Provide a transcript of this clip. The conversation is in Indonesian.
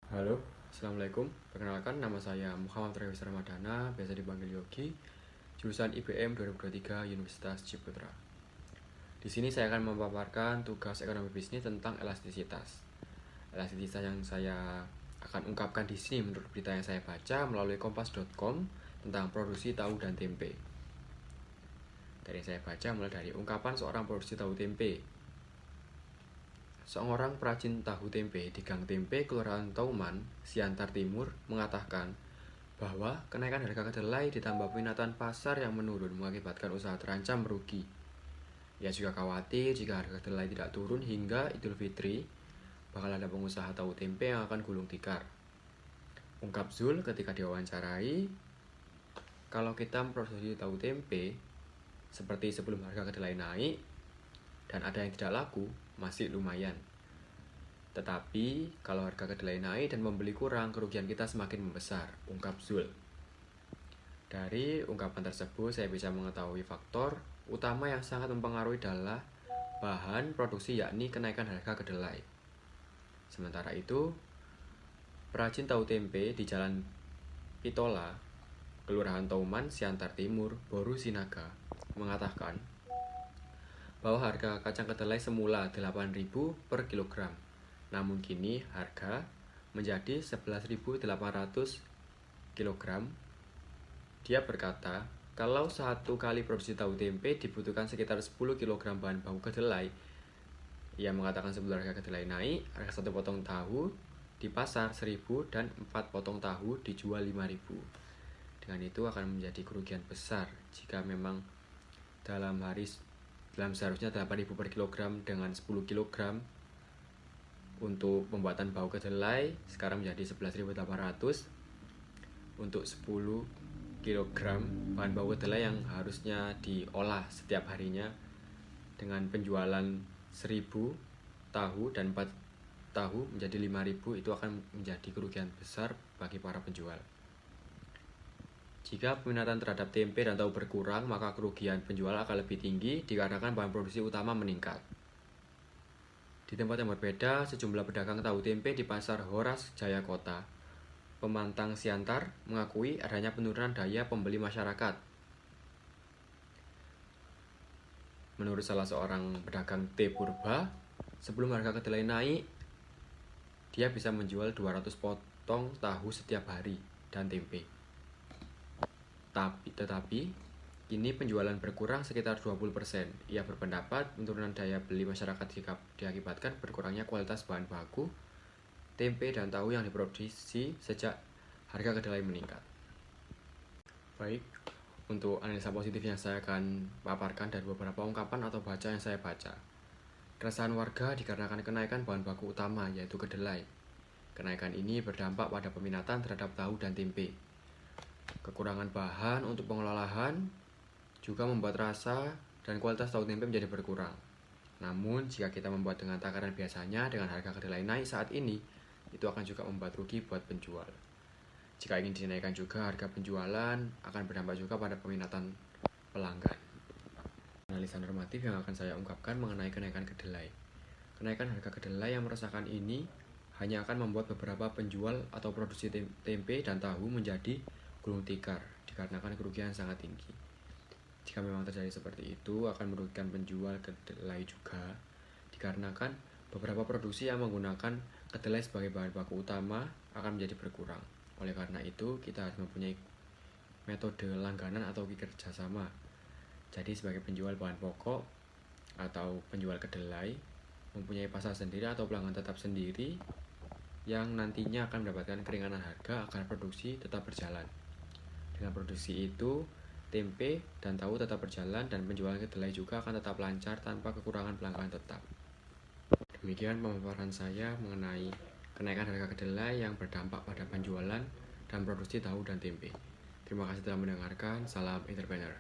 Halo, Assalamualaikum. Perkenalkan, nama saya Muhammad Rewis Ramadana, biasa dipanggil Yogi, jurusan IBM 2023 Universitas Ciputra. Di sini saya akan memaparkan tugas ekonomi bisnis tentang elastisitas. Elastisitas yang saya akan ungkapkan di sini menurut berita yang saya baca melalui kompas.com tentang produksi tahu dan tempe. Dari yang saya baca mulai dari ungkapan seorang produksi tahu tempe. Seorang perajin tahu tempe di Gang Tempe, Kelurahan Tauman, Siantar Timur, mengatakan bahwa kenaikan harga kedelai ditambah peminatan pasar yang menurun mengakibatkan usaha terancam merugi. Ia juga khawatir jika harga kedelai tidak turun hingga Idul Fitri, bakal ada pengusaha tahu tempe yang akan gulung tikar. Ungkap Zul ketika diwawancarai, kalau kita memproduksi tahu tempe seperti sebelum harga kedelai naik dan ada yang tidak laku, masih lumayan. Tetapi kalau harga kedelai naik dan pembeli kurang, kerugian kita semakin membesar, ungkap Zul. Dari ungkapan tersebut, saya bisa mengetahui faktor utama yang sangat mempengaruhi adalah bahan produksi, yakni kenaikan harga kedelai. Sementara itu, perajin tahu tempe di Jalan Pitola, Kelurahan Tauman, Siantar Timur, Boru Sinaga, mengatakan bahwa harga kacang kedelai semula 8.000 per kilogram, namun kini harga menjadi 11.800 kilogram. Dia berkata, kalau satu kali produksi tahu tempe dibutuhkan sekitar 10 kg bahan baku kedelai. Ia mengatakan sebelum harga kedelai naik, harga satu potong tahu di pasar 1.000 dan 4 potong tahu dijual 5.000. Dengan itu akan menjadi kerugian besar jika memang dalam seharusnya 8.000 per kilogram dengan 10 kg untuk pembuatan bau kedelai sekarang menjadi 11.800 untuk 10 kg bahan bau kedelai yang harusnya diolah setiap harinya. Dengan penjualan 1.000 tahu dan 4 tahu menjadi 5.000, itu akan menjadi kerugian besar bagi para penjual. Jika peminatan terhadap tempe dan tahu berkurang, maka kerugian penjual akan lebih tinggi dikarenakan bahan produksi utama meningkat. Di tempat yang berbeda, sejumlah pedagang tahu tempe di Pasar Horas Jaya Kota, Pemantang Siantar, mengakui adanya penurunan daya pembeli masyarakat. Menurut salah seorang pedagang teh purba, sebelum harga kedelai naik, dia bisa menjual 200 potong tahu setiap hari dan tempe. Tetapi kini penjualan berkurang sekitar 20%. Ia berpendapat penurunan daya beli masyarakat diakibatkan berkurangnya kualitas bahan baku tempe dan tahu yang diproduksi sejak harga kedelai meningkat. Baik, untuk analisa positif yang saya akan paparkan dari beberapa ungkapan atau baca yang saya baca. Keresahan warga dikarenakan kenaikan bahan baku utama, yaitu kedelai. Kenaikan ini berdampak pada peminatan terhadap tahu dan tempe. Kekurangan bahan untuk pengolahan juga membuat rasa dan kualitas tahu tempe menjadi berkurang. Namun, jika kita membuat dengan takaran biasanya dengan harga kedelai naik saat ini, itu akan juga membuat rugi buat penjual. Jika ingin dinaikkan juga harga penjualan, akan berdampak juga pada peminatan pelanggan. Analisa normatif yang akan saya ungkapkan mengenai kenaikan kedelai. Kenaikan harga kedelai yang meresahkan ini hanya akan membuat beberapa penjual atau produksi tempe dan tahu menjadi gulung tikar dikarenakan kerugian sangat tinggi. Jika memang terjadi seperti itu, akan merugikan penjual kedelai juga dikarenakan beberapa produksi yang menggunakan kedelai sebagai bahan baku utama akan menjadi berkurang. Oleh karena itu, kita harus mempunyai metode langganan atau kerjasama. Jadi sebagai penjual bahan pokok atau penjual kedelai mempunyai pasar sendiri atau pelanggan tetap sendiri yang nantinya akan mendapatkan keringanan harga agar produksi tetap berjalan. Dengan produksi itu, tempe dan tahu tetap berjalan dan penjualan kedelai juga akan tetap lancar tanpa kekurangan pelanggan tetap. Demikian pemaparan saya mengenai kenaikan harga kedelai yang berdampak pada penjualan dan produksi tahu dan tempe. Terima kasih telah mendengarkan. Salam entrepreneur.